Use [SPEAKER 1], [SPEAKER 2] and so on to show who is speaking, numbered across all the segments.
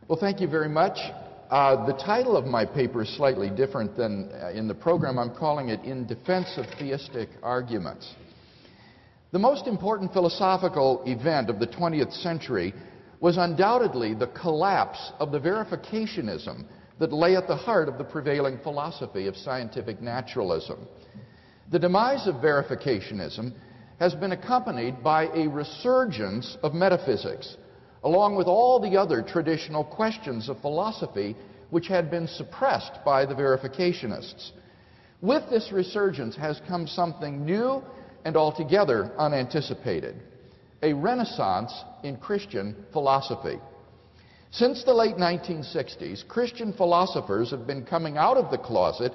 [SPEAKER 1] Well, thank you very much. The title of my paper is slightly different than in the program. I'm calling it In Defense of Theistic Arguments. The most important philosophical event of the 20th century was undoubtedly the collapse of the verificationism that lay at the heart of the prevailing philosophy of scientific naturalism. The demise of verificationism has been accompanied by a resurgence of metaphysics, along with all the other traditional questions of philosophy which had been suppressed by the verificationists. With this resurgence has come something new and altogether unanticipated: a renaissance in Christian philosophy. Since the late 1960s, Christian philosophers have been coming out of the closet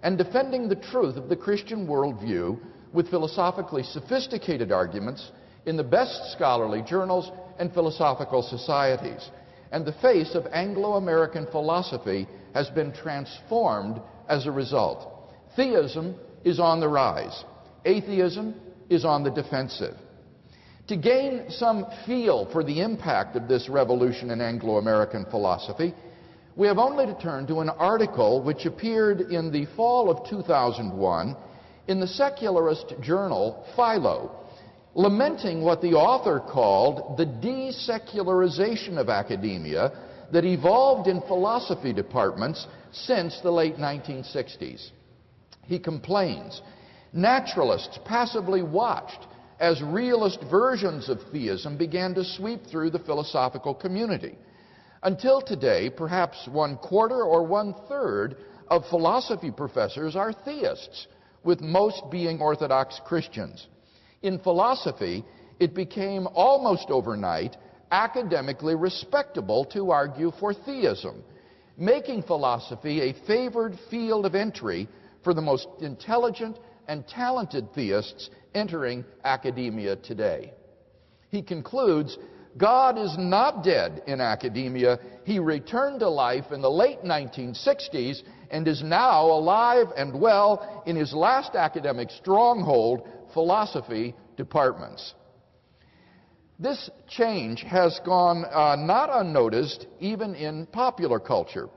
[SPEAKER 1] and defending the truth of the Christian worldview with philosophically sophisticated arguments in the best scholarly journals and philosophical societies. And the face of Anglo-American philosophy has been transformed as a result. Theism is on the rise. Atheism is on the defensive. To gain some feel for the impact of this revolution in Anglo-American philosophy, we have only to turn to an article which appeared in the fall of 2001 in the secularist journal Philo, lamenting what the author called the desecularization of academia that evolved in philosophy departments since the late 1960s. He complains, naturalists passively watched as realist versions of theism began to sweep through the philosophical community. Until today, perhaps 1/4 or 1/3 of philosophy professors are theists, with most being Orthodox Christians. In philosophy, it became almost overnight academically respectable to argue for theism, making philosophy a favored field of entry for the most intelligent and talented theists entering academia today. He concludes, God is not dead in academia. He returned to life in the late 1960s and is now alive and well in his last academic stronghold, philosophy departments. This change has gone not unnoticed even in popular culture.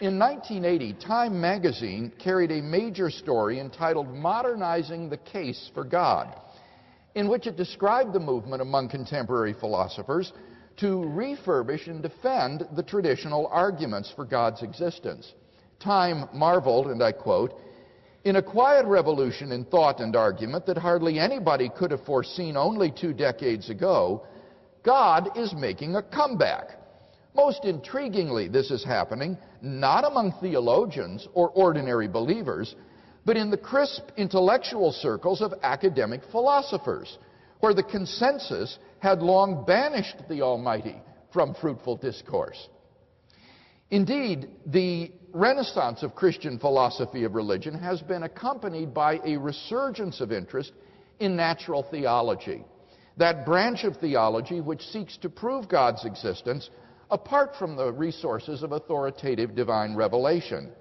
[SPEAKER 1] In 1980, Time magazine carried a major story entitled Modernizing the Case for God, in which it described the movement among contemporary philosophers to refurbish and defend the traditional arguments for God's existence. Time marveled, and I quote, "In a quiet revolution in thought and argument that hardly anybody could have foreseen only 2 decades ago, God is making a comeback. Most intriguingly, this is happening not among theologians or ordinary believers, but in the crisp intellectual circles of academic philosophers, where the consensus had long banished the Almighty from fruitful discourse." Indeed, the renaissance of Christian philosophy of religion has been accompanied by a resurgence of interest in natural theology, that branch of theology which seeks to prove God's existence apart from the resources of authoritative divine revelation.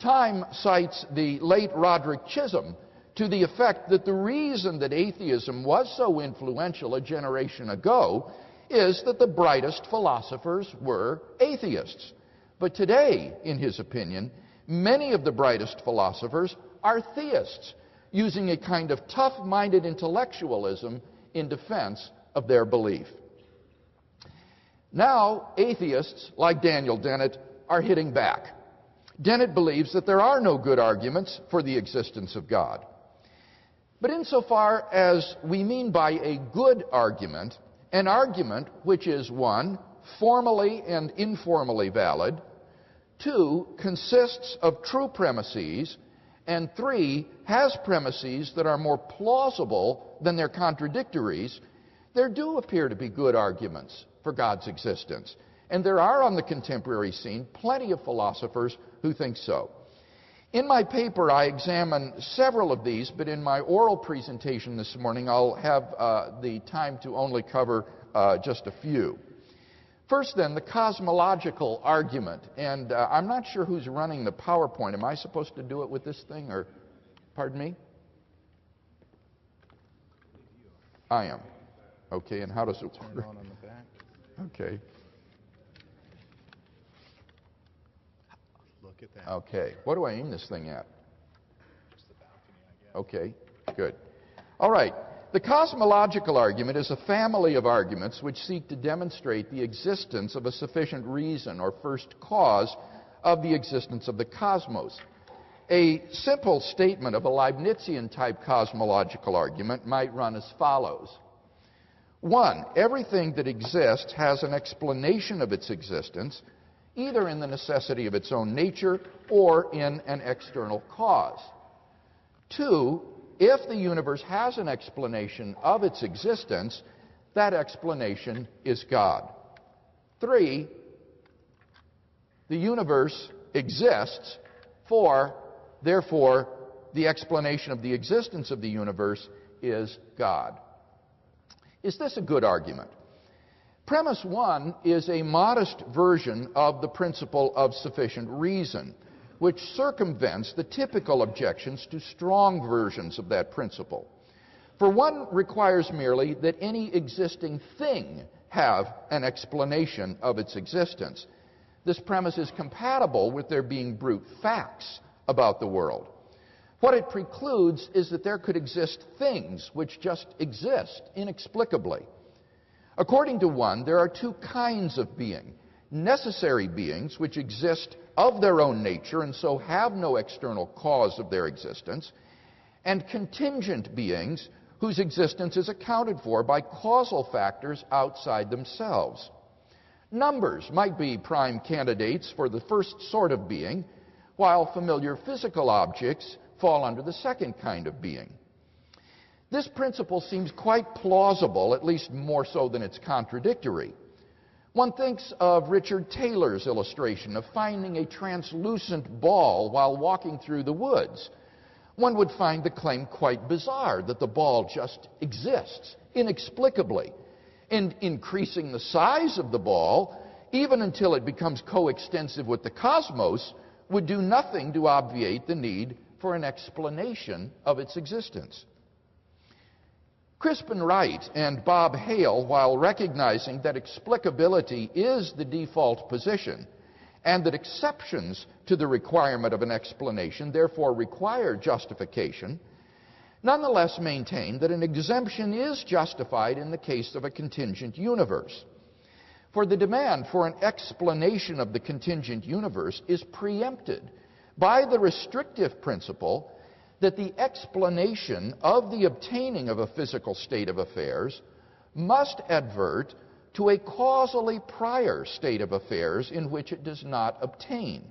[SPEAKER 1] Time cites the late Roderick Chisholm to the effect that the reason that atheism was so influential a generation ago is that the brightest philosophers were atheists. But today, in his opinion, many of the brightest philosophers are theists, using a kind of tough-minded intellectualism in defense of their belief. Now, atheists like Daniel Dennett are hitting back. Dennett believes that there are no good arguments for the existence of God. But insofar as we mean by a good argument, an argument which is 1, formally and informally valid, 2, consists of true premises, and 3, has premises that are more plausible than their contradictories, there do appear to be good arguments for God's existence. And there are on the contemporary scene plenty of philosophers who think so. In my paper, I examine several of these, but in my oral presentation this morning, I'll have the time to only cover just a few. First, then, the cosmological argument. And I'm not sure who's running the PowerPoint. Am I supposed to do it with this thing, or pardon me? I am. Okay, and how does it work?
[SPEAKER 2] Turn on the back.
[SPEAKER 1] Okay.
[SPEAKER 2] look at that.
[SPEAKER 1] Okay. What do I aim this thing at?
[SPEAKER 2] Just the balcony, I guess.
[SPEAKER 1] Okay, good. All right. The cosmological argument is a family of arguments which seek to demonstrate the existence of a sufficient reason or first cause of the existence of the cosmos. A simple statement of a Leibnizian-type cosmological argument might run as follows. 1. Everything that exists has an explanation of its existence, either in the necessity of its own nature or in an external cause. 2. If the universe has an explanation of its existence, that explanation is God. 3. The universe exists, therefore, the explanation of the existence of the universe is God. Is this a good argument? Premise 1 is a modest version of the principle of sufficient reason, which circumvents the typical objections to strong versions of that principle. For one requires merely that any existing thing have an explanation of its existence. This premise is compatible with there being brute facts about the world. What it precludes is that there could exist things which just exist inexplicably. According to one, there are two kinds of being: necessary beings, which exist of their own nature and so have no external cause of their existence, and contingent beings, whose existence is accounted for by causal factors outside themselves. Numbers might be prime candidates for the first sort of being, while familiar physical objects fall under the second kind of being. This principle seems quite plausible, at least more so than it's contradictory. One thinks of Richard Taylor's illustration of finding a translucent ball while walking through the woods. One would find the claim quite bizarre that the ball just exists inexplicably, and increasing the size of the ball, even until it becomes coextensive with the cosmos, would do nothing to obviate the need for an explanation of its existence. Crispin Wright and Bob Hale, while recognizing that explicability is the default position and that exceptions to the requirement of an explanation therefore require justification, nonetheless maintain that an exemption is justified in the case of a contingent universe. For the demand for an explanation of the contingent universe is preempted by the restrictive principle that the explanation of the obtaining of a physical state of affairs must advert to a causally prior state of affairs in which it does not obtain.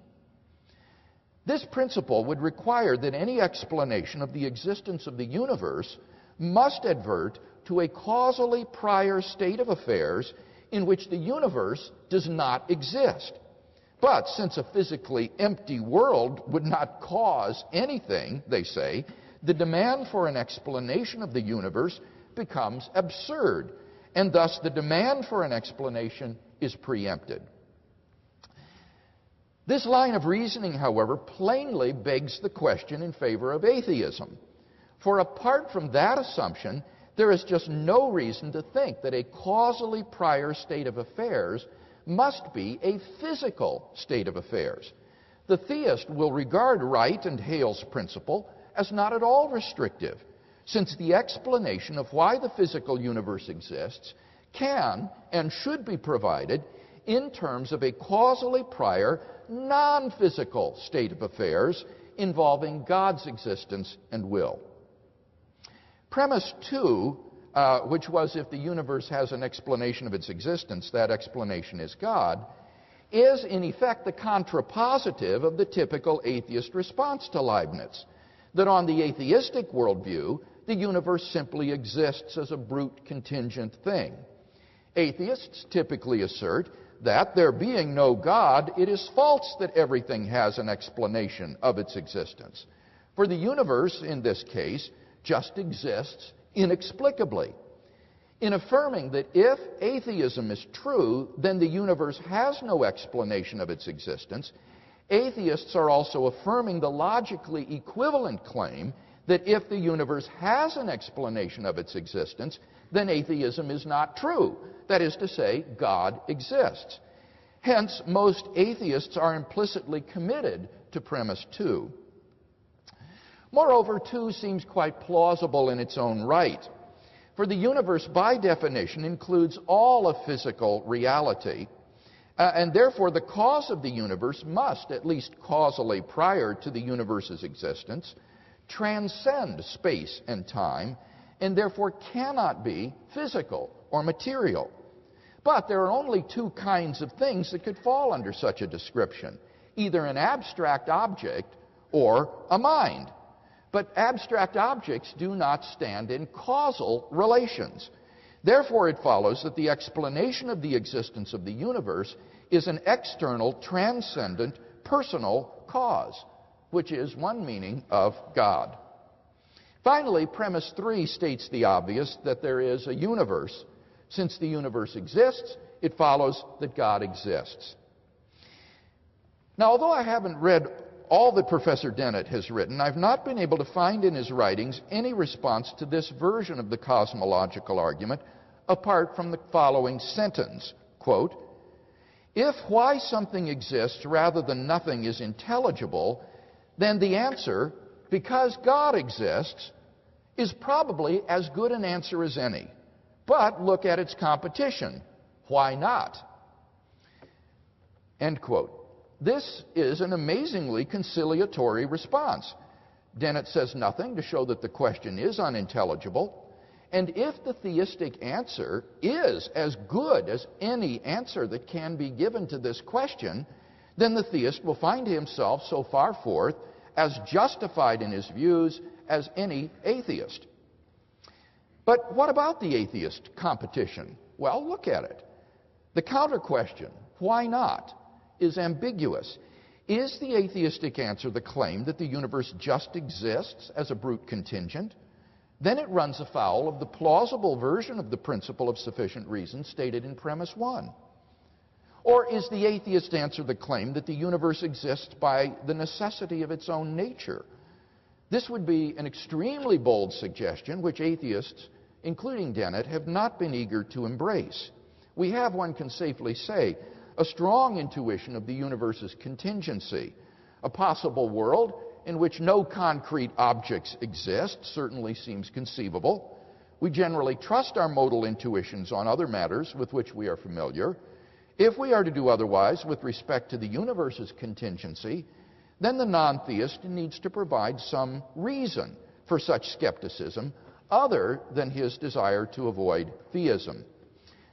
[SPEAKER 1] This principle would require that any explanation of the existence of the universe must advert to a causally prior state of affairs in which the universe does not exist. But since a physically empty world would not cause anything, they say, the demand for an explanation of the universe becomes absurd, and thus the demand for an explanation is preempted. This line of reasoning, however, plainly begs the question in favor of atheism. For apart from that assumption, there is just no reason to think that a causally prior state of affairs must be a physical state of affairs. The theist will regard Wright and Hale's principle as not at all restrictive, since the explanation of why the physical universe exists can and should be provided in terms of a causally prior, non-physical state of affairs involving God's existence and will. Premise 2, which was if the universe has an explanation of its existence, that explanation is God, is in effect the contrapositive of the typical atheist response to Leibniz, that on the atheistic worldview, the universe simply exists as a brute contingent thing. Atheists typically assert that, there being no God, it is false that everything has an explanation of its existence. For the universe, in this case, just exists inexplicably. In affirming that if atheism is true, then the universe has no explanation of its existence, atheists are also affirming the logically equivalent claim that if the universe has an explanation of its existence, then atheism is not true. That is to say, God exists. Hence, most atheists are implicitly committed to premise 2. Moreover, 2 seems quite plausible in its own right. For the universe, by definition, includes all of physical reality, and therefore the cause of the universe must, at least causally prior to the universe's existence, transcend space and time, and therefore cannot be physical or material. But there are only 2 kinds of things that could fall under such a description, either an abstract object or a mind. But abstract objects do not stand in causal relations. Therefore, it follows that the explanation of the existence of the universe is an external, transcendent, personal cause, which is one meaning of God. Finally, premise 3 states the obvious, that there is a universe. Since the universe exists, it follows that God exists. Now, although I haven't read all that Professor Dennett has written, I've not been able to find in his writings any response to this version of the cosmological argument apart from the following sentence, quote, "If why something exists rather than nothing is intelligible, then the answer, because God exists, is probably as good an answer as any. But look at its competition. Why not?" End quote. This is an amazingly conciliatory response. Dennett says nothing to show that the question is unintelligible, and if the theistic answer is as good as any answer that can be given to this question, then the theist will find himself so far forth as justified in his views as any atheist. But what about the atheist competition? Well, look at it. The counter question, why not, is ambiguous. Is the atheistic answer the claim that the universe just exists as a brute contingent? Then it runs afoul of the plausible version of the principle of sufficient reason stated in premise 1. Or is the atheist answer the claim that the universe exists by the necessity of its own nature? This would be an extremely bold suggestion which atheists, including Dennett, have not been eager to embrace. We have, one can safely say, a strong intuition of the universe's contingency. A possible world in which no concrete objects exist certainly seems conceivable. We generally trust our modal intuitions on other matters with which we are familiar. If we are to do otherwise with respect to the universe's contingency, then the non-theist needs to provide some reason for such skepticism other than his desire to avoid theism.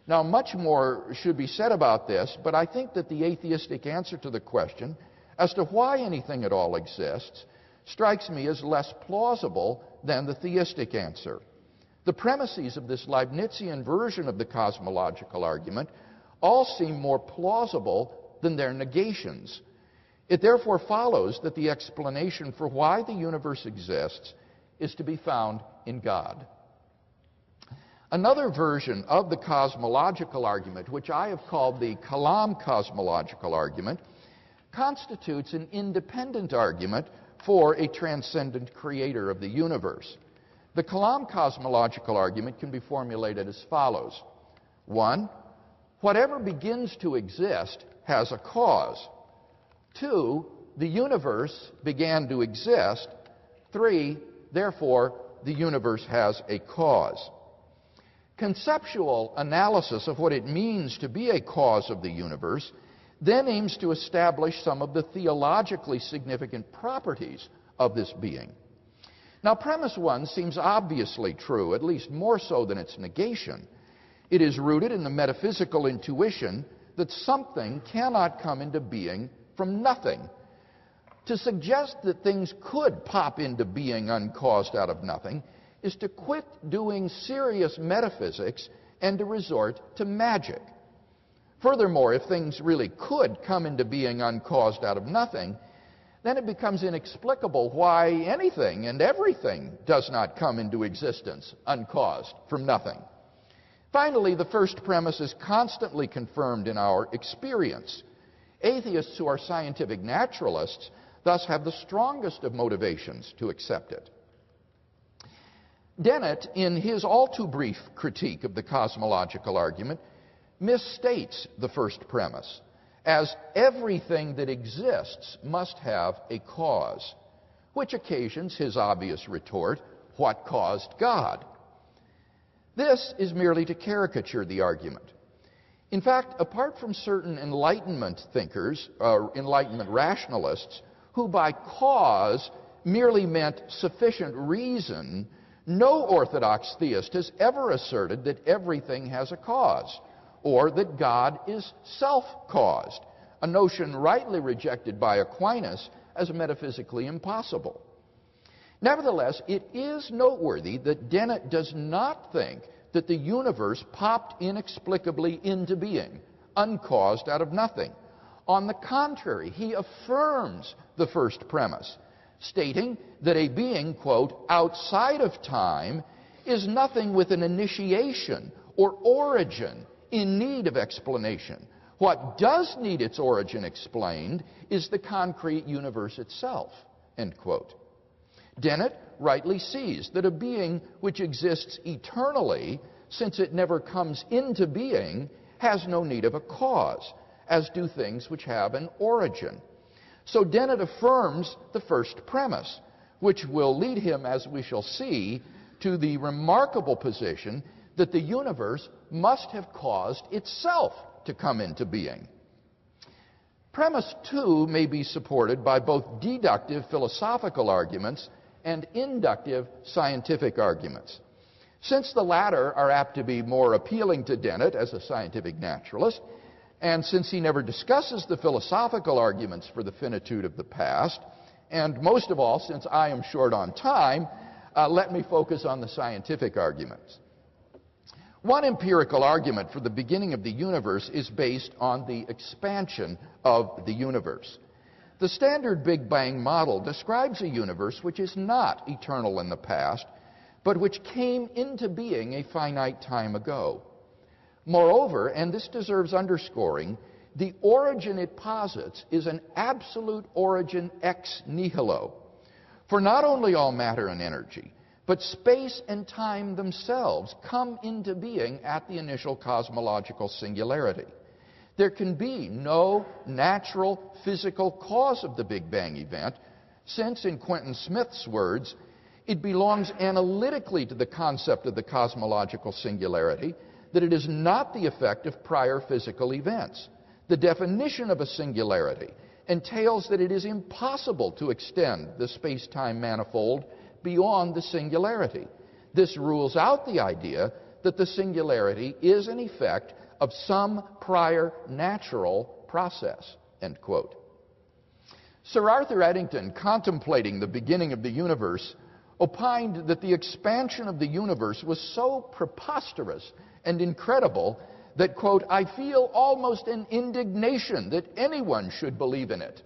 [SPEAKER 1] Now, much more should be said about this, but I think that the atheistic answer to the question as to why anything at all exists strikes me as less plausible than the theistic answer. The premises of this Leibnizian version of the cosmological argument all seem more plausible than their negations. It therefore follows that the explanation for why the universe exists is to be found in God. Another version of the cosmological argument, which I have called the Kalam cosmological argument, constitutes an independent argument for a transcendent creator of the universe. The Kalam cosmological argument can be formulated as follows. 1, whatever begins to exist has a cause. 2, the universe began to exist. 3, therefore, the universe has a cause. Conceptual analysis of what it means to be a cause of the universe then aims to establish some of the theologically significant properties of this being. Now, premise 1 seems obviously true, at least more so than its negation. It is rooted in the metaphysical intuition that something cannot come into being from nothing. To suggest that things could pop into being uncaused out of nothing is to quit doing serious metaphysics and to resort to magic. Furthermore, if things really could come into being uncaused out of nothing, then it becomes inexplicable why anything and everything does not come into existence uncaused from nothing. Finally, the first premise is constantly confirmed in our experience. Atheists who are scientific naturalists thus have the strongest of motivations to accept it. Dennett, in his all too brief critique of the cosmological argument, misstates the first premise, as everything that exists must have a cause, which occasions his obvious retort, what caused God? This is merely to caricature the argument. In fact, apart from certain Enlightenment thinkers, or Enlightenment rationalists, who by cause merely meant sufficient reason, no orthodox theist has ever asserted that everything has a cause, or that God is self-caused, a notion rightly rejected by Aquinas as metaphysically impossible. Nevertheless, it is noteworthy that Dennett does not think that the universe popped inexplicably into being, uncaused out of nothing. On the contrary, he affirms the first premise, stating that a being, quote, outside of time is nothing with an initiation or origin in need of explanation. What does need its origin explained is the concrete universe itself, end quote. Dennett rightly sees that a being which exists eternally, since it never comes into being, has no need of a cause, as do things which have an origin. So Dennett affirms the first premise, which will lead him, as we shall see, to the remarkable position that the universe must have caused itself to come into being. Premise 2 may be supported by both deductive philosophical arguments and inductive scientific arguments. Since the latter are apt to be more appealing to Dennett as a scientific naturalist, and since he never discusses the philosophical arguments for the finitude of the past, and most of all, since I am short on time, let me focus on the scientific arguments. One empirical argument for the beginning of the universe is based on the expansion of the universe. The standard Big Bang model describes a universe which is not eternal in the past, but which came into being a finite time ago. Moreover, and this deserves underscoring, the origin it posits is an absolute origin ex nihilo. For not only all matter and energy, but space and time themselves come into being at the initial cosmological singularity. There can be no natural physical cause of the Big Bang event, since, in Quentin Smith's words, it belongs analytically to the concept of the cosmological singularity that it is not the effect of prior physical events. The definition of a singularity entails that it is impossible to extend the space-time manifold beyond the singularity. This rules out the idea that the singularity is an effect of some prior natural process, end quote. Sir Arthur Eddington, contemplating the beginning of the universe, opined that the expansion of the universe was so preposterous and incredible that, quote, I feel almost an indignation that anyone should believe in it,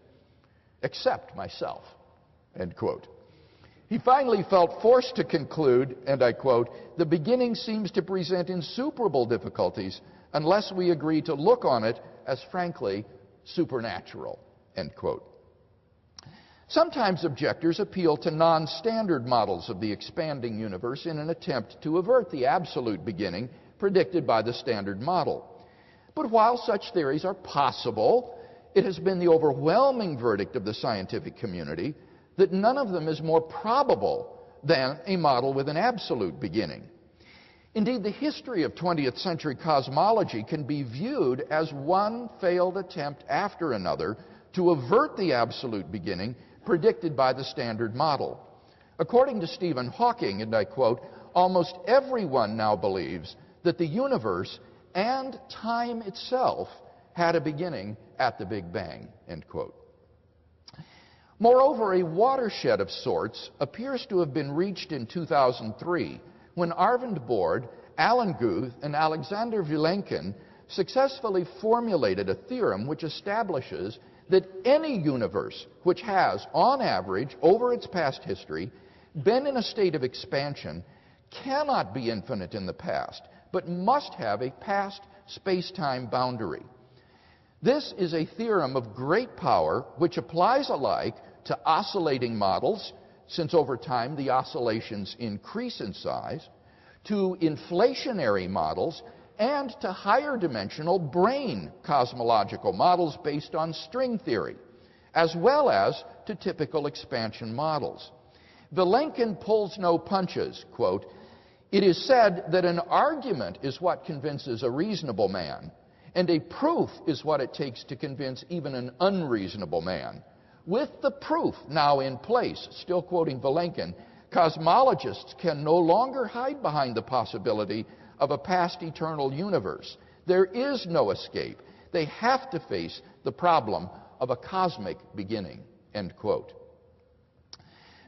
[SPEAKER 1] except myself, end quote. He finally felt forced to conclude, and I quote, the beginning seems to present insuperable difficulties unless we agree to look on it as frankly supernatural, end quote. Sometimes objectors appeal to non-standard models of the expanding universe in an attempt to avert the absolute beginning predicted by the standard model. But while such theories are possible, it has been the overwhelming verdict of the scientific community that none of them is more probable than a model with an absolute beginning. Indeed, the history of 20th century cosmology can be viewed as one failed attempt after another to avert the absolute beginning predicted by the standard model. According to Stephen Hawking, and I quote, almost everyone now believes that the universe and time itself had a beginning at the Big Bang, end quote. Moreover, a watershed of sorts appears to have been reached in 2003 when Arvind Borde, Alan Guth, and Alexander Vilenkin successfully formulated a theorem which establishes that any universe which has, on average, over its past history, been in a state of expansion cannot be infinite in the past, but must have a past space-time boundary. This is a theorem of great power which applies alike to oscillating models, since over time the oscillations increase in size, to inflationary models, and to higher dimensional brain cosmological models based on string theory, as well as to typical expansion models. Vilenkin pulls no punches. Quote, "It is said that an argument is what convinces a reasonable man, and a proof is what it takes to convince even an unreasonable man. With the proof now in place," still quoting Vilenkin, "cosmologists can no longer hide behind the possibility of a past eternal universe. There is no escape. They have to face the problem of a cosmic beginning." End quote.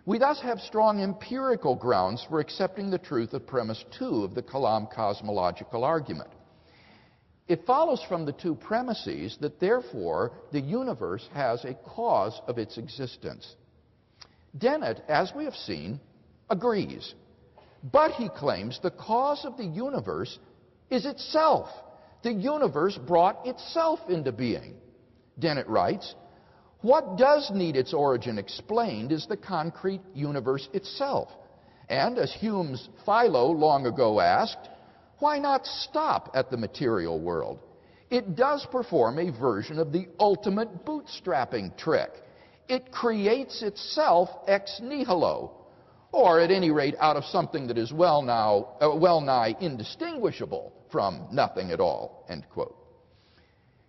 [SPEAKER 1] We thus have strong empirical grounds for accepting the truth of premise 2 of the Kalam cosmological argument. It follows from the two premises that therefore the universe has a cause of its existence. Dennett, as we have seen, agrees, but he claims the cause of the universe is itself. The universe brought itself into being. Dennett writes, "What does need its origin explained is the concrete universe itself. And as Hume's Philo long ago asked, why not stop at the material world? It does perform a version of the ultimate bootstrapping trick. It creates itself ex nihilo, or at any rate out of something that is well nigh indistinguishable from nothing at all." End quote.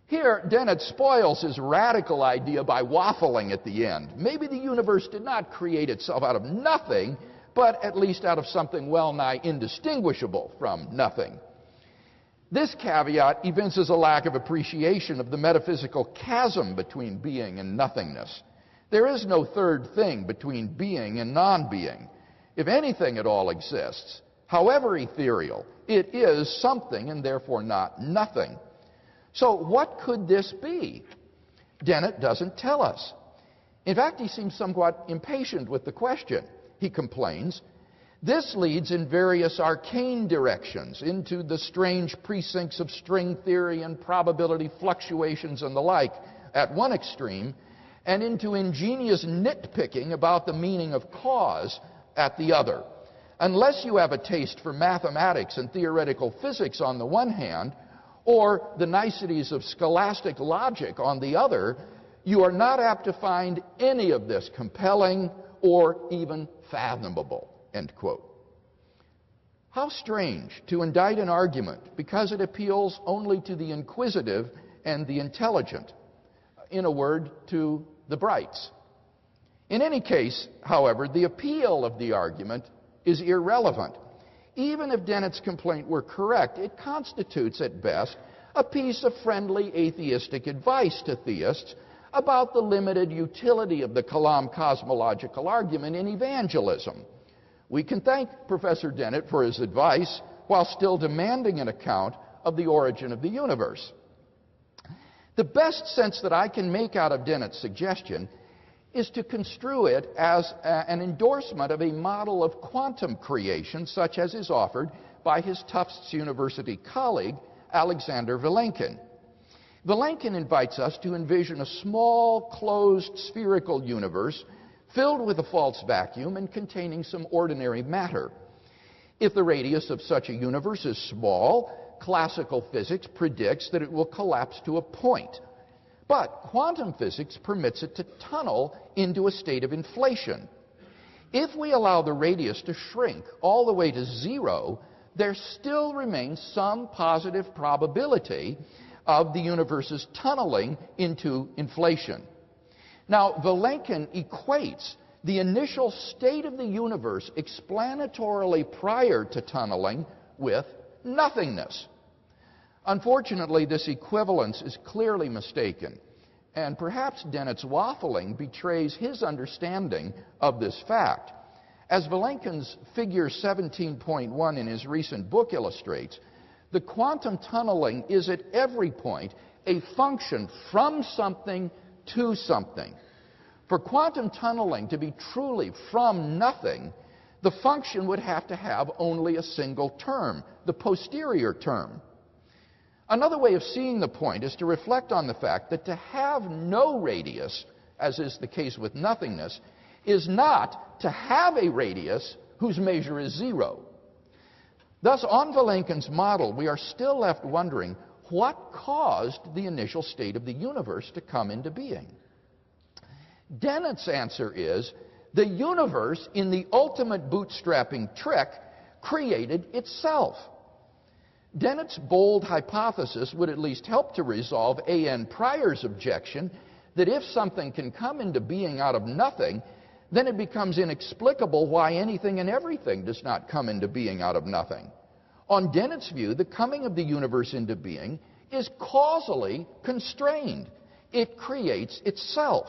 [SPEAKER 1] Here, Dennett spoils his radical idea by waffling at the end. Maybe the universe did not create itself out of nothing, but at least out of something well nigh indistinguishable from nothing. This caveat evinces a lack of appreciation of the metaphysical chasm between being and nothingness. There is no third thing between being and non-being. If anything at all exists, however ethereal, it is something and therefore not nothing. So what could this be? Dennett doesn't tell us. In fact, he seems somewhat impatient with the question. He complains, "This leads in various arcane directions into the strange precincts of string theory and probability fluctuations and the like at one extreme, and into ingenious nitpicking about the meaning of cause at the other. Unless you have a taste for mathematics and theoretical physics on the one hand, or the niceties of scholastic logic on the other, you are not apt to find any of this compelling or even fathomable." End quote. How strange to indict an argument because it appeals only to the inquisitive and the intelligent. In a word, to the brights. In any case, however, the appeal of the argument is irrelevant. Even if Dennett's complaint were correct, it constitutes at best a piece of friendly atheistic advice to theists about the limited utility of the Kalam cosmological argument in evangelism. We can thank Professor Dennett for his advice while still demanding an account of the origin of the universe. The best sense that I can make out of Dennett's suggestion is to construe it as an endorsement of a model of quantum creation such as is offered by his Tufts University colleague, Alexander Vilenkin. Vilenkin invites us to envision a small, closed, spherical universe filled with a false vacuum and containing some ordinary matter. If the radius of such a universe is small, classical physics predicts that it will collapse to a point. But quantum physics permits it to tunnel into a state of inflation. If we allow the radius to shrink all the way to zero, there still remains some positive probability of the universe's tunneling into inflation. Now, Vilenkin equates the initial state of the universe explanatorily prior to tunneling with nothingness. Unfortunately, this equivalence is clearly mistaken, and perhaps Dennett's waffling betrays his understanding of this fact. As Vilenkin's figure 17.1 in his recent book illustrates, the quantum tunneling is at every point a function from something to something. For quantum tunneling to be truly from nothing, the function would have to have only a single term, the posterior term. Another way of seeing the point is to reflect on the fact that to have no radius, as is the case with nothingness, is not to have a radius whose measure is zero. Thus, on Vilenkin's model, we are still left wondering what caused the initial state of the universe to come into being. Dennett's answer is the universe, in the ultimate bootstrapping trick, created itself. Dennett's bold hypothesis would at least help to resolve A.N. Pryor's objection that if something can come into being out of nothing, then it becomes inexplicable why anything and everything does not come into being out of nothing. On Dennett's view, the coming of the universe into being is causally constrained. It creates itself.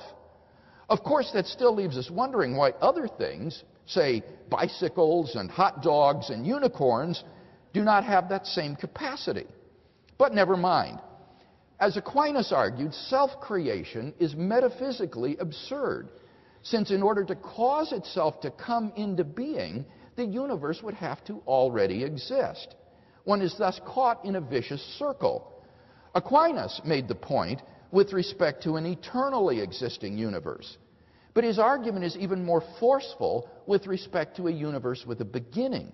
[SPEAKER 1] Of course, that still leaves us wondering why other things, say bicycles and hot dogs and unicorns, do not have that same capacity. But never mind. As Aquinas argued, self-creation is metaphysically absurd, since in order to cause itself to come into being, the universe would have to already exist. One is thus caught in a vicious circle. Aquinas made the point with respect to an eternally existing universe, but his argument is even more forceful with respect to a universe with a beginning.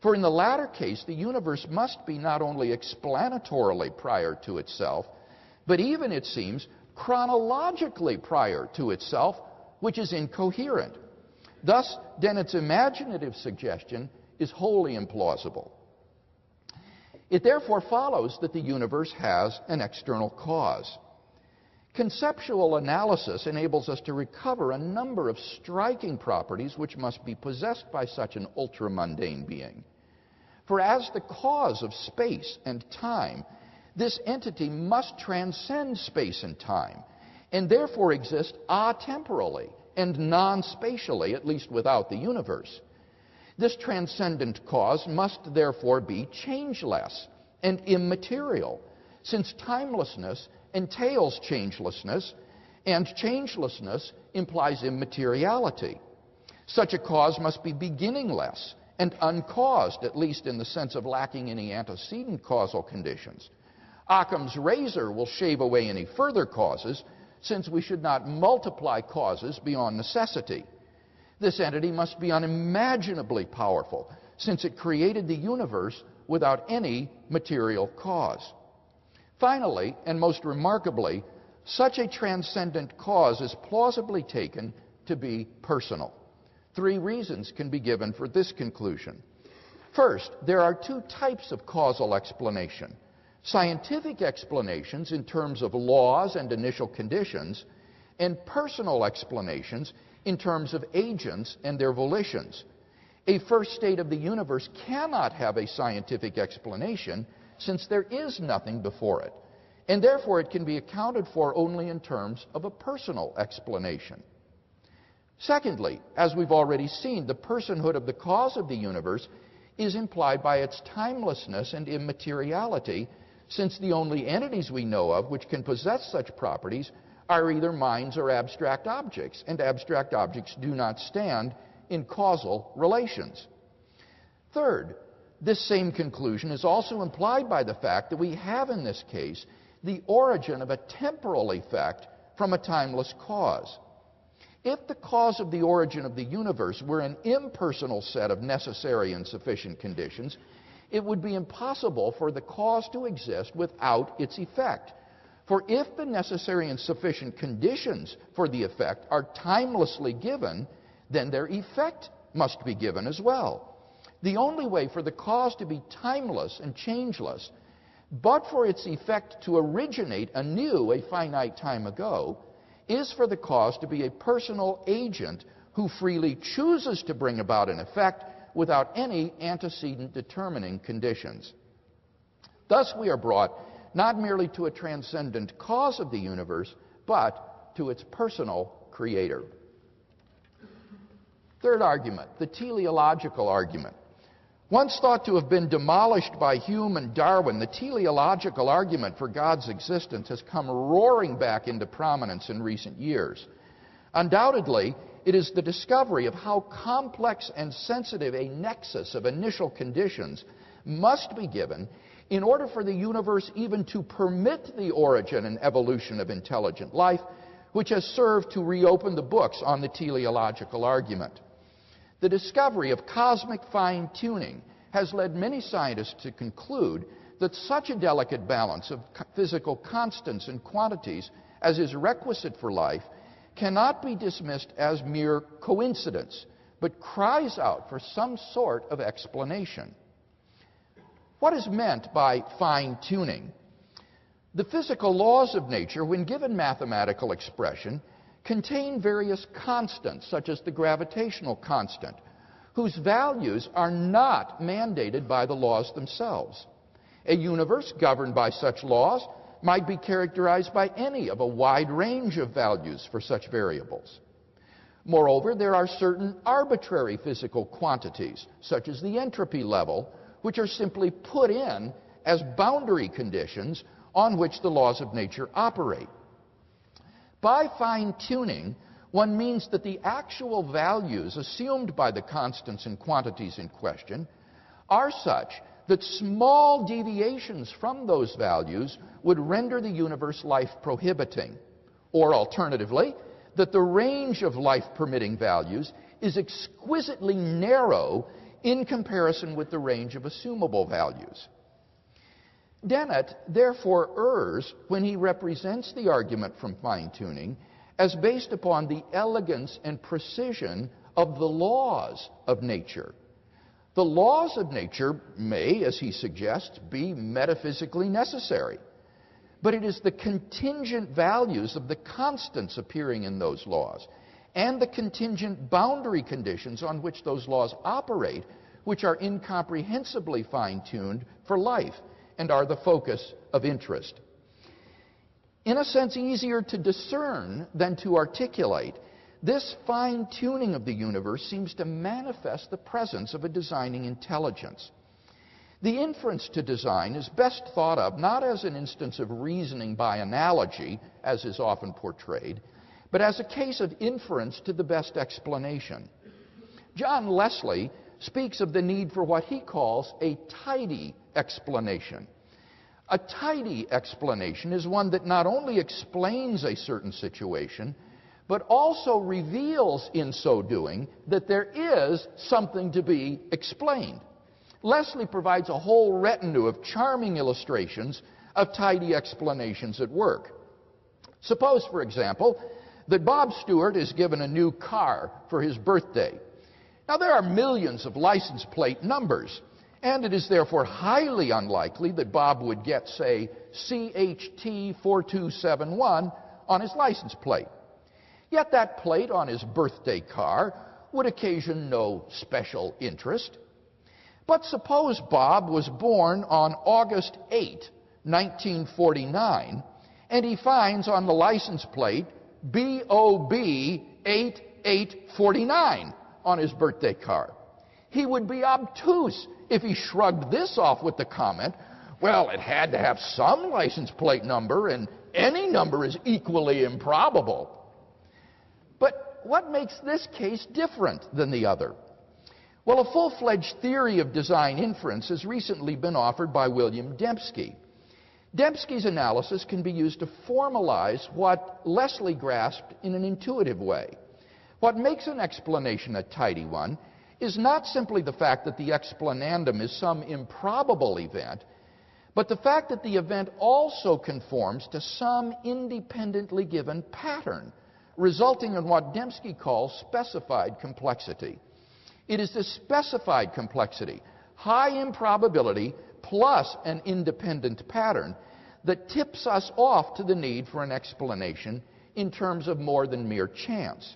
[SPEAKER 1] For in the latter case, the universe must be not only explanatorily prior to itself, but even, it seems, chronologically prior to itself, which is incoherent. Thus, Dennett's imaginative suggestion is wholly implausible. It therefore follows that the universe has an external cause. Conceptual analysis enables us to recover a number of striking properties which must be possessed by such an ultramundane being. For as the cause of space and time, this entity must transcend space and time, and therefore exist atemporally and non-spatially, at least without the universe. This transcendent cause must therefore be changeless and immaterial, since timelessness entails changelessness, and changelessness implies immateriality. Such a cause must be beginningless and uncaused, at least in the sense of lacking any antecedent causal conditions. Occam's razor will shave away any further causes, since we should not multiply causes beyond necessity. This entity must be unimaginably powerful, since it created the universe without any material cause. Finally, and most remarkably, such a transcendent cause is plausibly taken to be personal. 3 reasons can be given for this conclusion. First, there are 2 types of causal explanation: scientific explanations in terms of laws and initial conditions, and personal explanations in terms of agents and their volitions. A first state of the universe cannot have a scientific explanation, since there is nothing before it, and therefore it can be accounted for only in terms of a personal explanation. Secondly, as we've already seen, the personhood of the cause of the universe is implied by its timelessness and immateriality, since the only entities we know of which can possess such properties are either minds or abstract objects, and abstract objects do not stand in causal relations. Third, this same conclusion is also implied by the fact that we have in this case the origin of a temporal effect from a timeless cause. If the cause of the origin of the universe were an impersonal set of necessary and sufficient conditions, it would be impossible for the cause to exist without its effect. For if the necessary and sufficient conditions for the effect are timelessly given, then their effect must be given as well. The only way for the cause to be timeless and changeless, but for its effect to originate anew a finite time ago, is for the cause to be a personal agent who freely chooses to bring about an effect without any antecedent determining conditions. Thus we are brought not merely to a transcendent cause of the universe, but to its personal creator. Third argument, the teleological argument. Once thought to have been demolished by Hume and Darwin, the teleological argument for God's existence has come roaring back into prominence in recent years. Undoubtedly, it is the discovery of how complex and sensitive a nexus of initial conditions must be given in order for the universe even to permit the origin and evolution of intelligent life, which has served to reopen the books on the teleological argument. The discovery of cosmic fine-tuning has led many scientists to conclude that such a delicate balance of physical constants and quantities as is requisite for life cannot be dismissed as mere coincidence, but cries out for some sort of explanation. What is meant by fine-tuning? The physical laws of nature, when given mathematical expression, contain various constants, such as the gravitational constant, whose values are not mandated by the laws themselves. A universe governed by such laws might be characterized by any of a wide range of values for such variables. Moreover, there are certain arbitrary physical quantities, such as the entropy level, which are simply put in as boundary conditions on which the laws of nature operate. By fine-tuning, one means that the actual values assumed by the constants and quantities in question are such that small deviations from those values would render the universe life-prohibiting, or alternatively, that the range of life-permitting values is exquisitely narrow in comparison with the range of assumable values. Dennett therefore errs when he represents the argument from fine-tuning as based upon the elegance and precision of the laws of nature. The laws of nature may, as he suggests, be metaphysically necessary, but it is the contingent values of the constants appearing in those laws and the contingent boundary conditions on which those laws operate which are incomprehensibly fine-tuned for life and are the focus of interest. In a sense, easier to discern than to articulate, this fine-tuning of the universe seems to manifest the presence of a designing intelligence. The inference to design is best thought of not as an instance of reasoning by analogy, as is often portrayed, but as a case of inference to the best explanation. John Leslie speaks of the need for what he calls a tidy explanation. A tidy explanation is one that not only explains a certain situation, but also reveals in so doing that there is something to be explained. Leslie provides a whole retinue of charming illustrations of tidy explanations at work. Suppose, for example, that Bob Stewart is given a new car for his birthday. Now, there are millions of license plate numbers, and it is therefore highly unlikely that Bob would get, say, CHT4271 on his license plate. Yet that plate on his birthday car would occasion no special interest. But suppose Bob was born on August 8, 1949, and he finds on the license plate BOB 8849 on his birthday card. He would be obtuse if he shrugged this off with the comment, well, it had to have some license plate number, and any number is equally improbable. But what makes this case different than the other? Well, a full-fledged theory of design inference has recently been offered by William Dembski. Dembski's analysis can be used to formalize what Leslie grasped in an intuitive way. What makes an explanation a tidy one is not simply the fact that the explanandum is some improbable event, but the fact that the event also conforms to some independently given pattern, resulting in what Dembski calls specified complexity. It is this specified complexity, high improbability plus an independent pattern, that tips us off to the need for an explanation in terms of more than mere chance.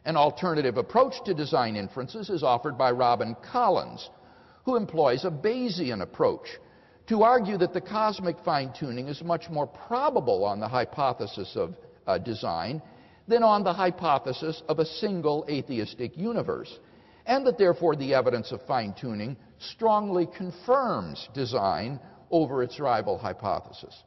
[SPEAKER 1] An alternative approach to design inferences is offered by Robin Collins, who employs a Bayesian approach to argue that the cosmic fine-tuning is much more probable on the hypothesis of design than on the hypothesis of a single atheistic universe, and that therefore the evidence of fine-tuning strongly confirms design over its rival hypothesis.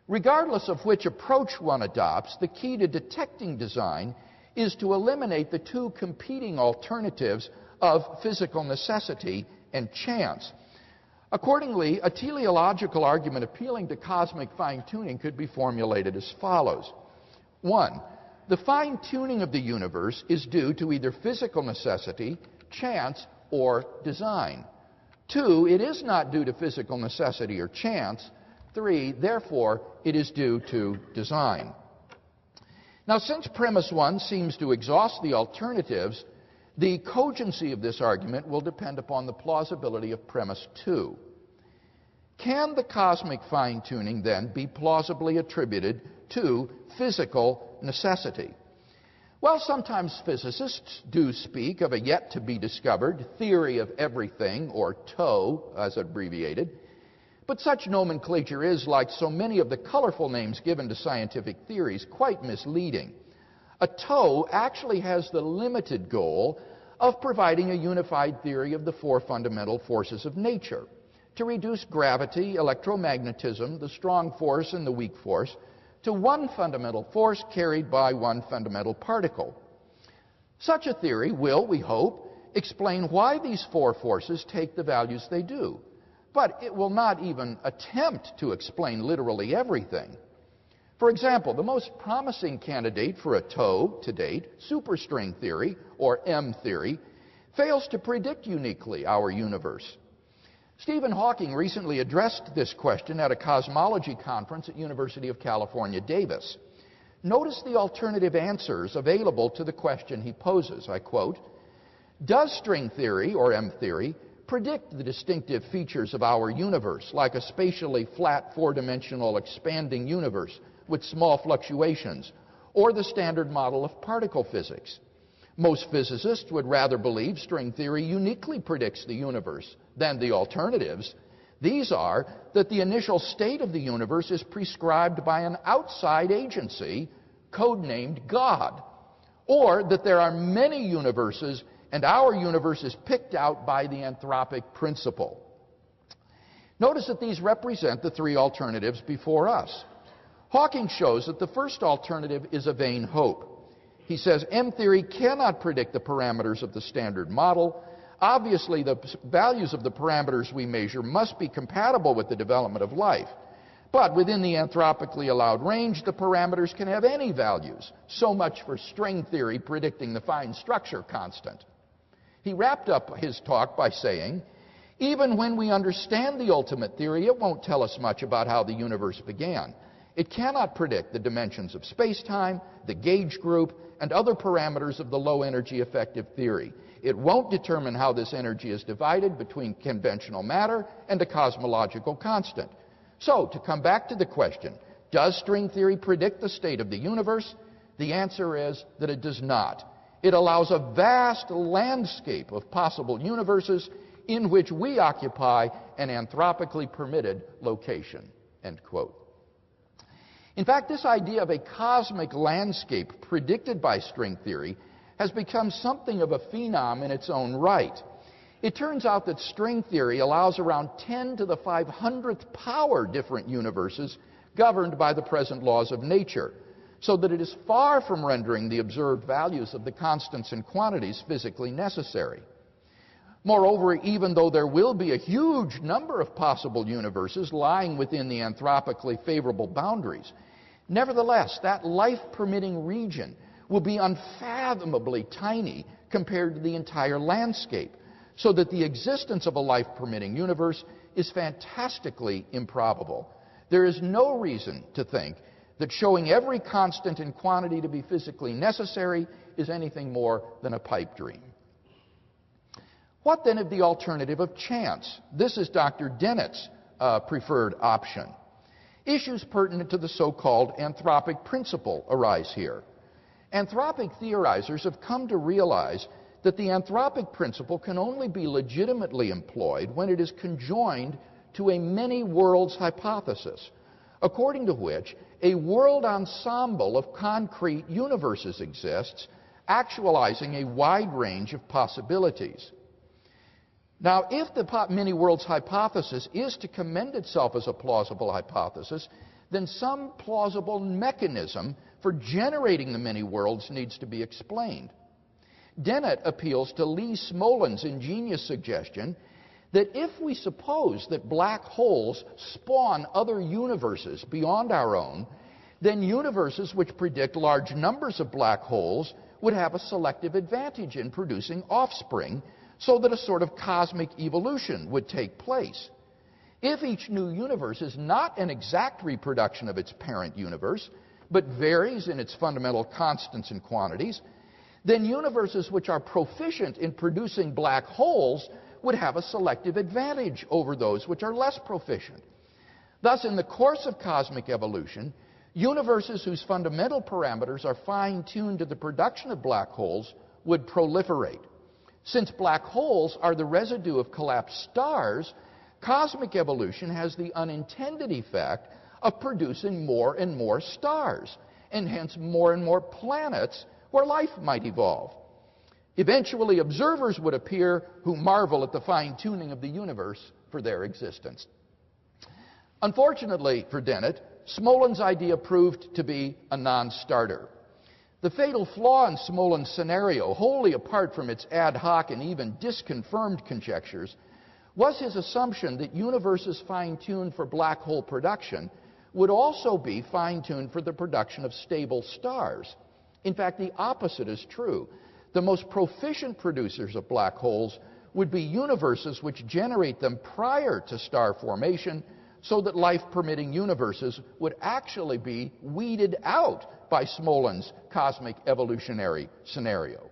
[SPEAKER 1] Regardless of which approach one adopts, the key to detecting design is to eliminate the two competing alternatives of physical necessity and chance. Accordingly, a teleological argument appealing to cosmic fine-tuning could be formulated as follows. 1. The fine-tuning of the universe is due to either physical necessity, chance, or design. 2, it is not due to physical necessity or chance. 3, therefore, it is due to design. Now, since premise 1 seems to exhaust the alternatives, the cogency of this argument will depend upon the plausibility of premise 2. Can the cosmic fine-tuning, then, be plausibly attributed to physical necessity? Well, sometimes physicists do speak of a yet-to-be-discovered theory of everything, or TOE, as abbreviated. But such nomenclature is, like so many of the colorful names given to scientific theories, quite misleading. A TOE actually has the limited goal of providing a unified theory of the 4 fundamental forces of nature, to reduce gravity, electromagnetism, the strong force and the weak force, to one fundamental force carried by one fundamental particle. Such a theory will, we hope, explain why these 4 forces take the values they do. But it will not even attempt to explain literally everything. For example, the most promising candidate for a TOE to date, superstring theory, or M theory, fails to predict uniquely our universe. Stephen Hawking recently addressed this question at a cosmology conference at University of California, Davis. Notice the alternative answers available to the question he poses. I quote, "Does string theory, or M theory, predict the distinctive features of our universe, like a spatially flat 4-dimensional expanding universe with small fluctuations, or the standard model of particle physics? Most physicists would rather believe string theory uniquely predicts the universe than the alternatives. These are that the initial state of the universe is prescribed by an outside agency, codenamed God, or that there are many universes and our universe is picked out by the anthropic principle." Notice that these represent the 3 alternatives before us. Hawking shows that the first alternative is a vain hope. He says M theory cannot predict the parameters of the standard model. Obviously, the values of the parameters we measure must be compatible with the development of life. But within the anthropically allowed range, the parameters can have any values. So much for string theory predicting the fine structure constant. He wrapped up his talk by saying, "Even when we understand the ultimate theory, it won't tell us much about how the universe began. It cannot predict the dimensions of space-time, the gauge group, and other parameters of the low-energy effective theory. It won't determine how this energy is divided between conventional matter and a cosmological constant." So, to come back to the question, does string theory predict the state of the universe? The answer is that it does not. It allows a vast landscape of possible universes in which we occupy an anthropically permitted location. End quote. In fact, this idea of a cosmic landscape predicted by string theory has become something of a phenom in its own right. It turns out that string theory allows around 10 to the 500th power different universes governed by the present laws of nature, so that it is far from rendering the observed values of the constants and quantities physically necessary. Moreover, even though there will be a huge number of possible universes lying within the anthropically favorable boundaries, nevertheless, that life-permitting region will be unfathomably tiny compared to the entire landscape, so that the existence of a life-permitting universe is fantastically improbable. There is no reason to think that showing every constant and quantity to be physically necessary is anything more than a pipe dream. What then of the alternative of chance? This is Dr. Dennett's preferred option. Issues pertinent to the so-called anthropic principle arise here. Anthropic theorizers have come to realize that the anthropic principle can only be legitimately employed when it is conjoined to a many worlds hypothesis, according to which a world ensemble of concrete universes exists, actualizing a wide range of possibilities. Now, if the many worlds hypothesis is to commend itself as a plausible hypothesis, then some plausible mechanism for generating the many worlds needs to be explained. Dennett appeals to Lee Smolin's ingenious suggestion that if we suppose that black holes spawn other universes beyond our own, then universes which predict large numbers of black holes would have a selective advantage in producing offspring, so that a sort of cosmic evolution would take place. If each new universe is not an exact reproduction of its parent universe, but varies in its fundamental constants and quantities, then universes which are proficient in producing black holes would have a selective advantage over those which are less proficient. Thus, in the course of cosmic evolution, universes whose fundamental parameters are fine-tuned to the production of black holes would proliferate. Since black holes are the residue of collapsed stars, cosmic evolution has the unintended effect of producing more and more stars, and hence more and more planets where life might evolve. Eventually, observers would appear who marvel at the fine-tuning of the universe for their existence. Unfortunately for Dennett, Smolin's idea proved to be a non-starter. The fatal flaw in Smolin's scenario, wholly apart from its ad hoc and even disconfirmed conjectures, was his assumption that universes fine-tuned for black hole production would also be fine-tuned for the production of stable stars. In fact, the opposite is true. The most proficient producers of black holes would be universes which generate them prior to star formation, so that life-permitting universes would actually be weeded out by Smolin's cosmic evolutionary scenario.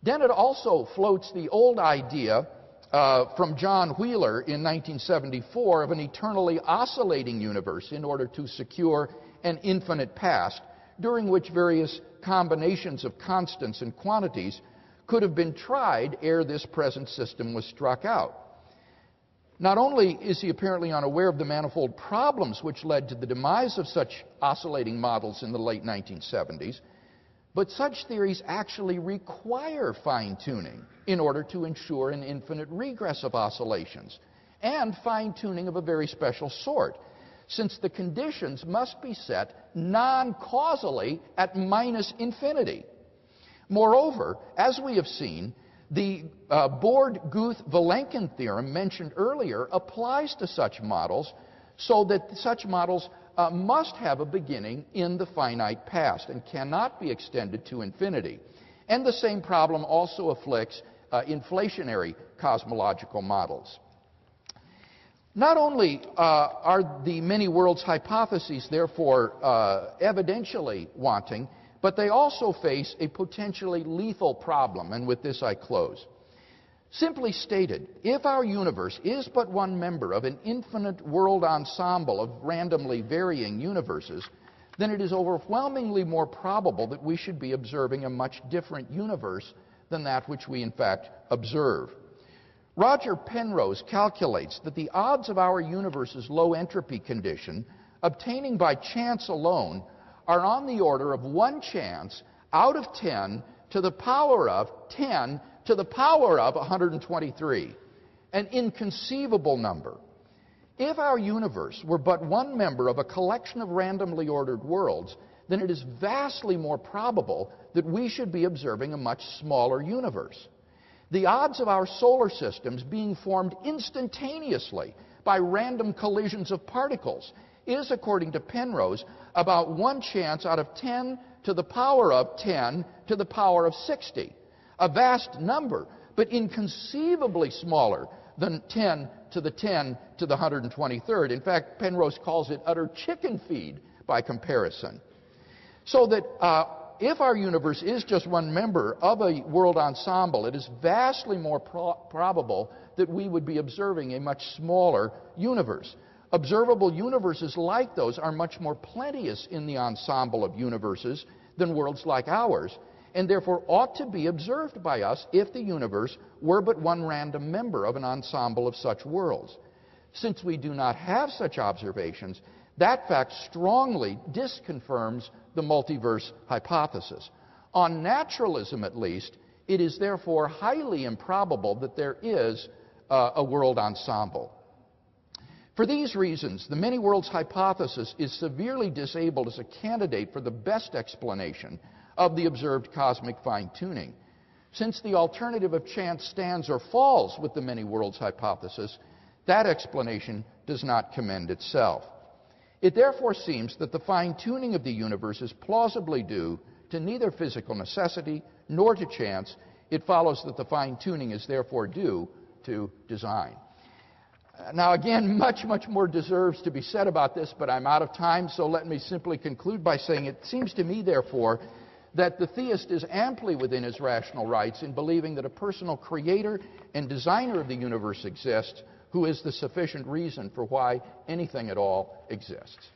[SPEAKER 1] Dennett also floats the old idea from John Wheeler in 1974 of an eternally oscillating universe in order to secure an infinite past, during which various combinations of constants and quantities could have been tried ere this present system was struck out. Not only is he apparently unaware of the manifold problems which led to the demise of such oscillating models in the late 1970s, but such theories actually require fine-tuning in order to ensure an infinite regress of oscillations, and fine-tuning of a very special sort, since the conditions must be set non-causally at minus infinity. Moreover, as we have seen, the Borde-Guth-Vilenkin theorem mentioned earlier applies to such models, so that such models must have a beginning in the finite past and cannot be extended to infinity. And the same problem also afflicts inflationary cosmological models. Not only are the many worlds hypotheses therefore evidentially wanting, but they also face a potentially lethal problem, and with this I close. Simply stated, if our universe is but one member of an infinite world ensemble of randomly varying universes, then it is overwhelmingly more probable that we should be observing a much different universe than that which we in fact observe. Roger Penrose calculates that the odds of our universe's low entropy condition obtaining by chance alone are on the order of 1 chance out of 10 to the power of 10 to the power of 123, an inconceivable number. If our universe were but one member of a collection of randomly ordered worlds, then it is vastly more probable that we should be observing a much smaller universe. The odds of our solar systems being formed instantaneously by random collisions of particles is, according to Penrose, about 1 chance out of 10 to the power of 10 to the power of 60. A vast number, but inconceivably smaller than 10 to the 10 to the 123rd. In fact, Penrose calls it utter chicken feed by comparison. So that if our universe is just one member of a world ensemble, it is vastly more probable that we would be observing a much smaller universe. Observable universes like those are much more plenteous in the ensemble of universes than worlds like ours, and therefore ought to be observed by us if the universe were but one random member of an ensemble of such worlds. Since we do not have such observations, that fact strongly disconfirms the multiverse hypothesis. On naturalism, at least, it is therefore highly improbable that there is a world ensemble. For these reasons, the many worlds hypothesis is severely disabled as a candidate for the best explanation of the observed cosmic fine-tuning. Since the alternative of chance stands or falls with the many worlds hypothesis, that explanation does not commend itself. It therefore seems that the fine-tuning of the universe is plausibly due to neither physical necessity nor to chance, it follows that the fine-tuning is therefore due to design. Now again, much more deserves to be said about this, but I'm out of time, so let me simply conclude by saying it seems to me, therefore, that the theist is amply within his rational rights in believing that a personal creator and designer of the universe exists, who is the sufficient reason for why anything at all exists.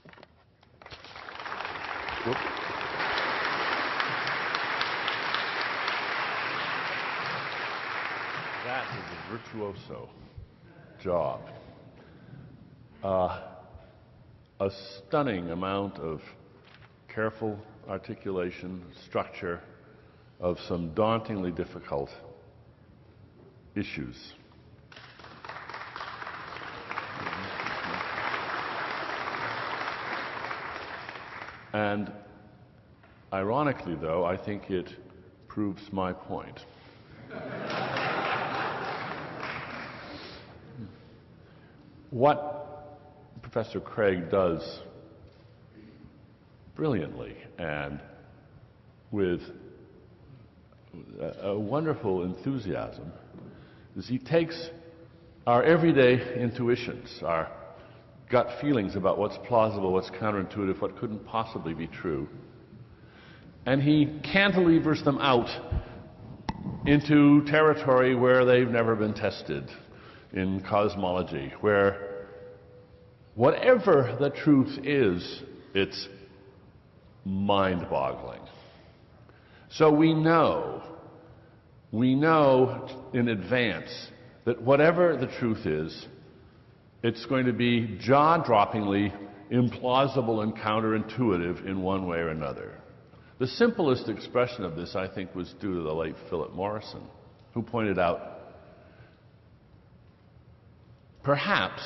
[SPEAKER 3] That is a virtuoso job. A stunning amount of careful articulation, structure of some dauntingly difficult issues. And ironically, though, I think it proves my point. What Professor Craig does brilliantly and with a wonderful enthusiasm is he takes our everyday intuitions, our gut feelings about what's plausible, what's counterintuitive, what couldn't possibly be true, and he cantilevers them out into territory where they've never been tested, in cosmology, where whatever the truth is, it's mind-boggling. So we know in advance that whatever the truth is, it's going to be jaw-droppingly implausible and counterintuitive in one way or another. The simplest expression of this, I think, was due to the late Philip Morrison, who pointed out, perhaps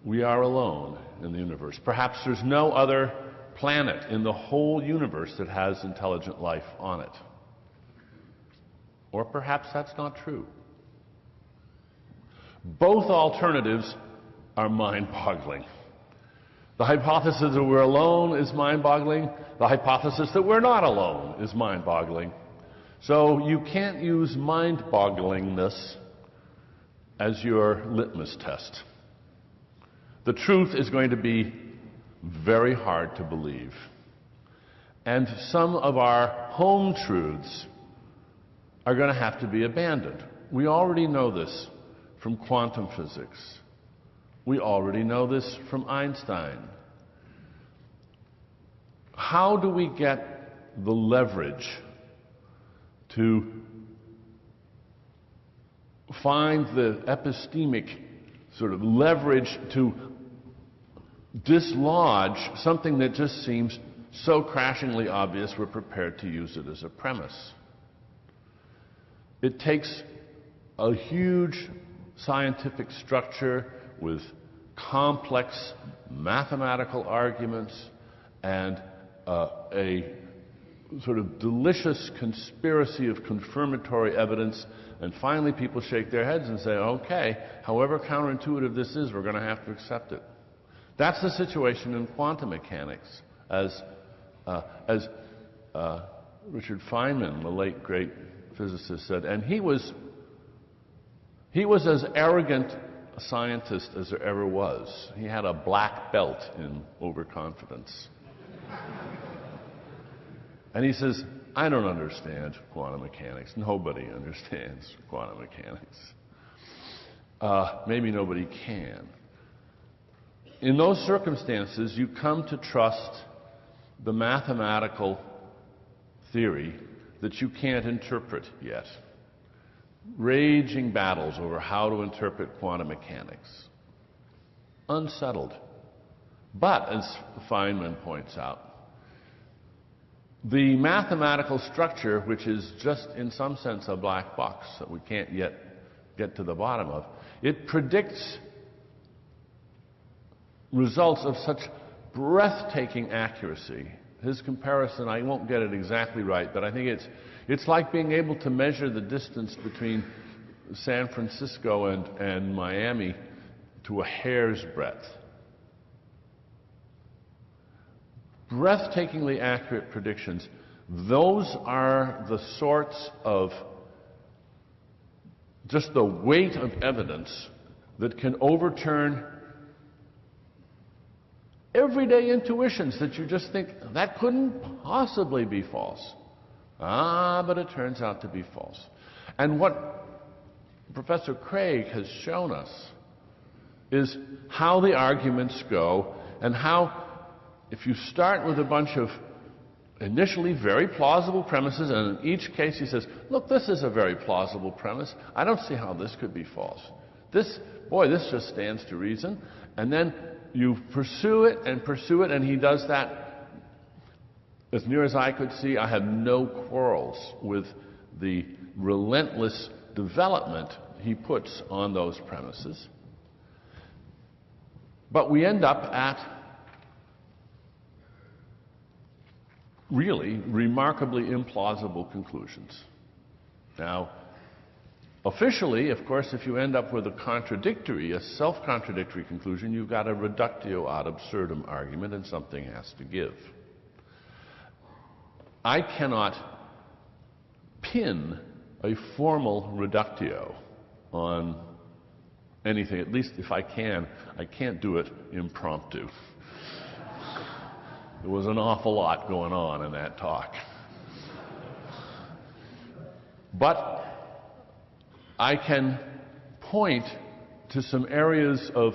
[SPEAKER 3] we are alone in the universe. Perhaps there's no other planet in the whole universe that has intelligent life on it. Or perhaps that's not true. Both alternatives are mind-boggling. The hypothesis that we're alone is mind-boggling. The hypothesis that we're not alone is mind-boggling. So you can't use mind-bogglingness as your litmus test. The truth is going to be very hard to believe. And some of our home truths are going to have to be abandoned. We already know this from quantum physics. We already know this from Einstein. How do we get the leverage to find the epistemic sort of leverage to dislodge something that just seems so crashingly obvious we're prepared to use it as a premise? It takes a huge scientific structure with complex mathematical arguments and a sort of delicious conspiracy of confirmatory evidence, and finally people shake their heads and say, okay, however counterintuitive this is, we're going to have to accept it. That's the situation in quantum mechanics, as Richard Feynman, the late great physicist, said, and he was as arrogant a scientist as there ever was. He had a black belt in overconfidence. And he says, I don't understand quantum mechanics. Nobody understands quantum mechanics. Maybe nobody can. In those circumstances, you come to trust the mathematical theory that you can't interpret yet. Raging battles over how to interpret quantum mechanics. Unsettled. But, as Feynman points out, the mathematical structure, which is just in some sense a black box that we can't yet get to the bottom of, it predicts results of such breathtaking accuracy. His comparison, I won't get it exactly right, but I think it's like being able to measure the distance between San Francisco and Miami to a hair's breadth. Breathtakingly accurate predictions. Those are the sorts of just the weight of evidence that can overturn everyday intuitions that you just think, that couldn't possibly be false. But it turns out to be false. And what Professor Craig has shown us is how the arguments go, and how, if you start with a bunch of initially very plausible premises, and in each case he says, look, this is a very plausible premise. I don't see how this could be false. This just stands to reason. And then you pursue it, and he does that. As near as I could see, I have no quarrels with the relentless development he puts on those premises. But we end up at really remarkably implausible conclusions. Now, officially, of course, if you end up with a self-contradictory conclusion, you've got a reductio ad absurdum argument, and something has to give. I cannot pin a formal reductio on anything. At least if I can't do it impromptu. There was an awful lot going on in that talk. But I can point to some areas of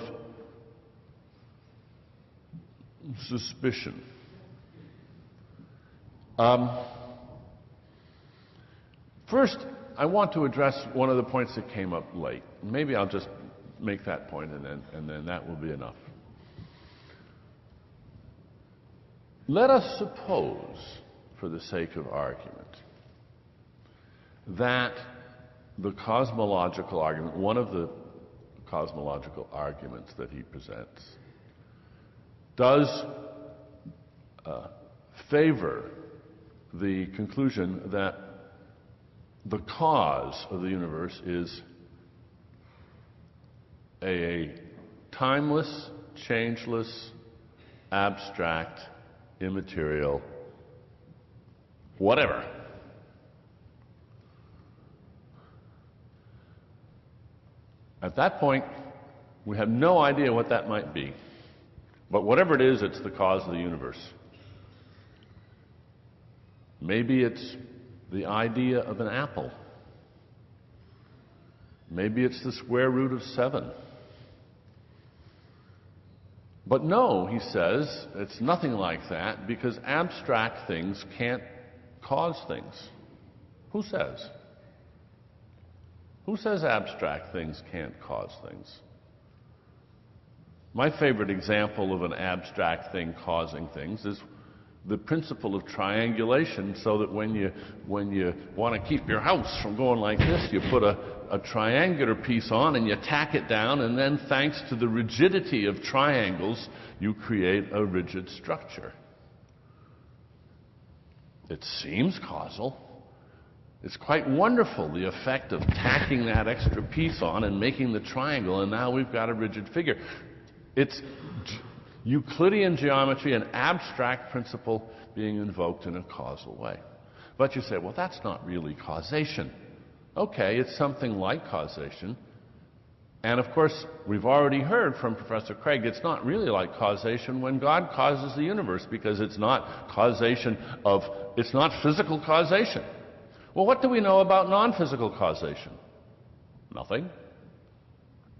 [SPEAKER 3] suspicion. First, I want to address one of the points that came up late. Maybe I'll just make that point, and then that will be enough. Let us suppose, for the sake of argument, that the cosmological argument, one of the cosmological arguments that he presents, does favor the conclusion that the cause of the universe is a timeless, changeless, abstract, immaterial, whatever. At that point, we have no idea what that might be. But whatever it is, it's the cause of the universe. Maybe it's the idea of an apple. Maybe it's the square root of 7. But no, he says, it's nothing like that, because abstract things can't cause things. Who says? Who says abstract things can't cause things? My favorite example of an abstract thing causing things is the principle of triangulation, so that when you want to keep your house from going like this, you put a triangular piece on and you tack it down, and then thanks to the rigidity of triangles, you create a rigid structure. It seems causal. It's quite wonderful, the effect of tacking that extra piece on and making the triangle, and now we've got a rigid figure. It's Euclidean geometry, an abstract principle being invoked in a causal way. But you say, well, that's not really causation. Okay, it's something like causation. And of course, we've already heard from Professor Craig, it's not really like causation when God causes the universe, because it's not causation it's not physical causation. Well, what do we know about non-physical causation? Nothing.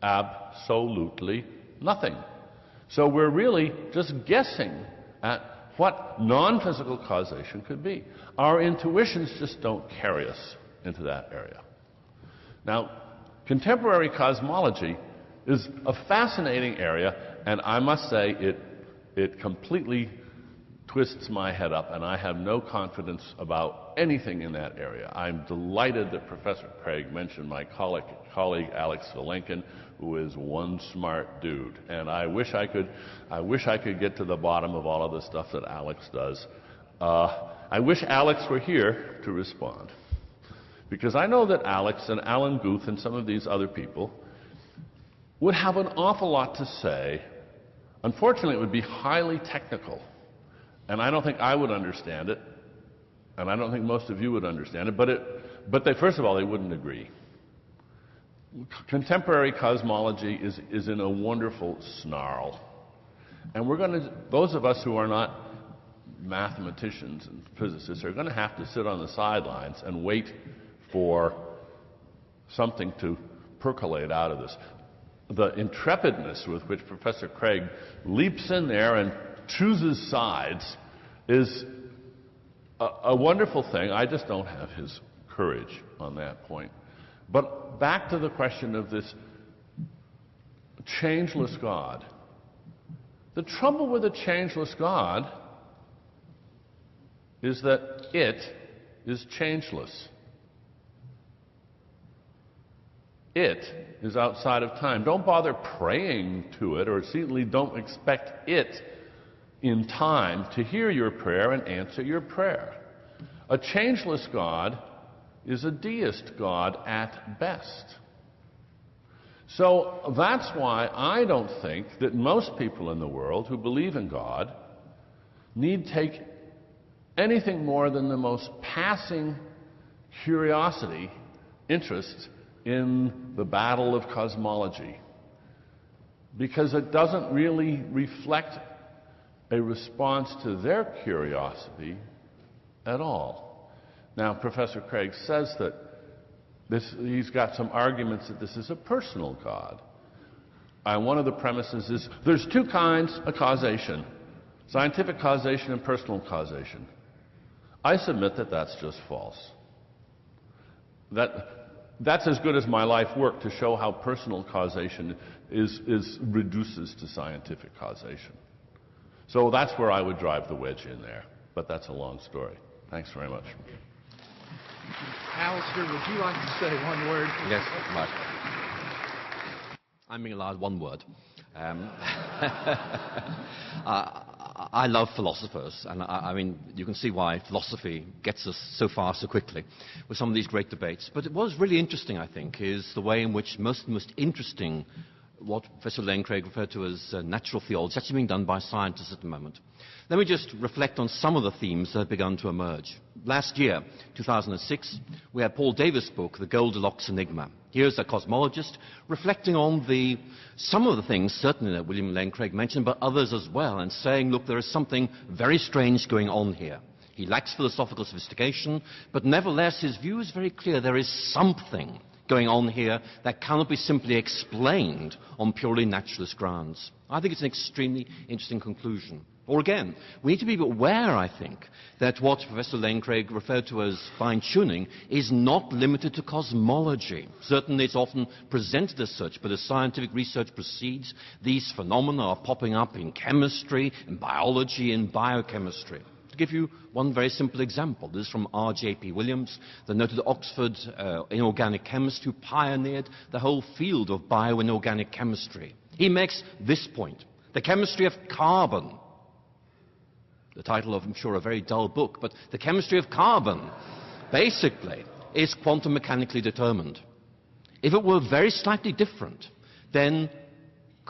[SPEAKER 3] Absolutely nothing. So we're really just guessing at what non-physical causation could be. Our intuitions just don't carry us into that area. Now, contemporary cosmology is a fascinating area, and I must say it completely twists my head up, and I have no confidence about anything in that area. I'm delighted that Professor Craig mentioned my colleague Alex Valenkin, who is one smart dude, and I wish I could get to the bottom of all of the stuff that Alex does. I wish Alex were here to respond, because I know that Alex and Alan Guth and some of these other people would have an awful lot to say. Unfortunately, it would be highly technical, and I don't think I would understand it, and I don't think most of you would understand it. But they, first of all, they wouldn't agree. contemporary cosmology is in a wonderful snarl. And those of us who are not mathematicians and physicists are going to have to sit on the sidelines and wait for something to percolate out of this. The intrepidness with which Professor Craig leaps in there and chooses sides is a wonderful thing. I just don't have his courage on that point. But back to the question of this changeless God. The trouble with a changeless God is that it is changeless. It is outside of time. Don't bother praying to it, or certainly don't expect it in time to hear your prayer and answer your prayer. A changeless God is a deist God at best. So that's why I don't think that most people in the world who believe in God need take anything more than the most passing curiosity, interest in the battle of cosmology, because it doesn't really reflect a response to their curiosity at all. Now, Professor Craig says that he's got some arguments that this is a personal God. One of the premises is there's two kinds of causation: scientific causation and personal causation. I submit that that's just false. That's as good as my life work to show how personal causation reduces to scientific causation. So that's where I would drive the wedge in there. But that's a long story. Thanks very much.
[SPEAKER 2] Alister, would you like to say one word?
[SPEAKER 4] Yes, Mark. I'm being allowed one word. I love philosophers, and I mean, you can see why philosophy gets us so far so quickly with some of these great debates. But what was really interesting, I think, is the way in which most interesting, what Professor Lane Craig referred to as natural theology, is actually being done by scientists at the moment. Let me just reflect on some of the themes that have begun to emerge. Last year, 2006, we had Paul Davis' book, The Goldilocks Enigma. Here's a cosmologist reflecting on some of the things, certainly that William Lane Craig mentioned, but others as well, and saying, look, there is something very strange going on here. He lacks philosophical sophistication, but nevertheless his view is very clear. There is something going on here that cannot be simply explained on purely naturalist grounds. I think it's an extremely interesting conclusion. Or again, we need to be aware, I think, that what Professor Lane Craig referred to as fine-tuning is not limited to cosmology. Certainly it's often presented as such, but as scientific research proceeds, these phenomena are popping up in chemistry, in biology, in biochemistry. To give you one very simple example, this is from R.J.P. Williams, the noted Oxford inorganic chemist who pioneered the whole field of bioinorganic chemistry. He makes this point: the chemistry of carbon, the title of, I'm sure, a very dull book, but the chemistry of carbon basically is quantum mechanically determined. If it were very slightly different, then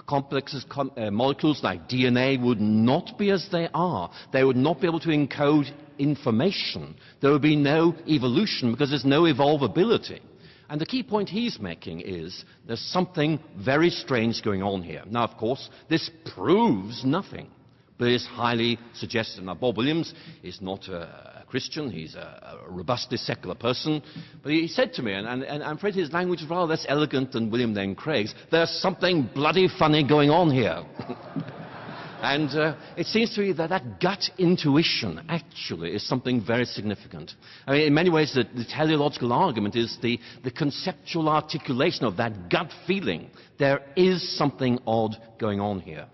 [SPEAKER 4] complexes, molecules like DNA would not be as they are. They would not be able to encode information. There would be no evolution because there's no evolvability. And the key point he's making is there's something very strange going on here. Now, of course, this proves nothing, but it is highly suggestive. Now, Bob Williams is not a Christian. He's a robustly secular person. But he said to me, and I'm afraid his language is rather less elegant than William Lane Craig's, there's something bloody funny going on here. And it seems to me that that gut intuition actually is something very significant. I mean, in many ways, the teleological argument is the conceptual articulation of that gut feeling. There is something odd going on here.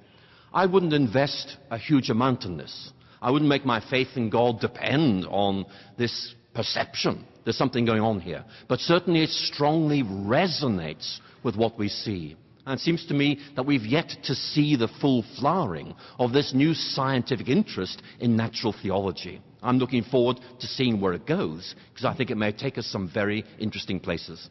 [SPEAKER 4] I wouldn't invest a huge amount in this. I wouldn't make my faith in God depend on this perception. There's something going on here. But certainly it strongly resonates with what we see. And it seems to me that we've yet to see the full flowering of this new scientific interest in natural theology. I'm looking forward to seeing where it goes, because I think it may take us some very interesting places.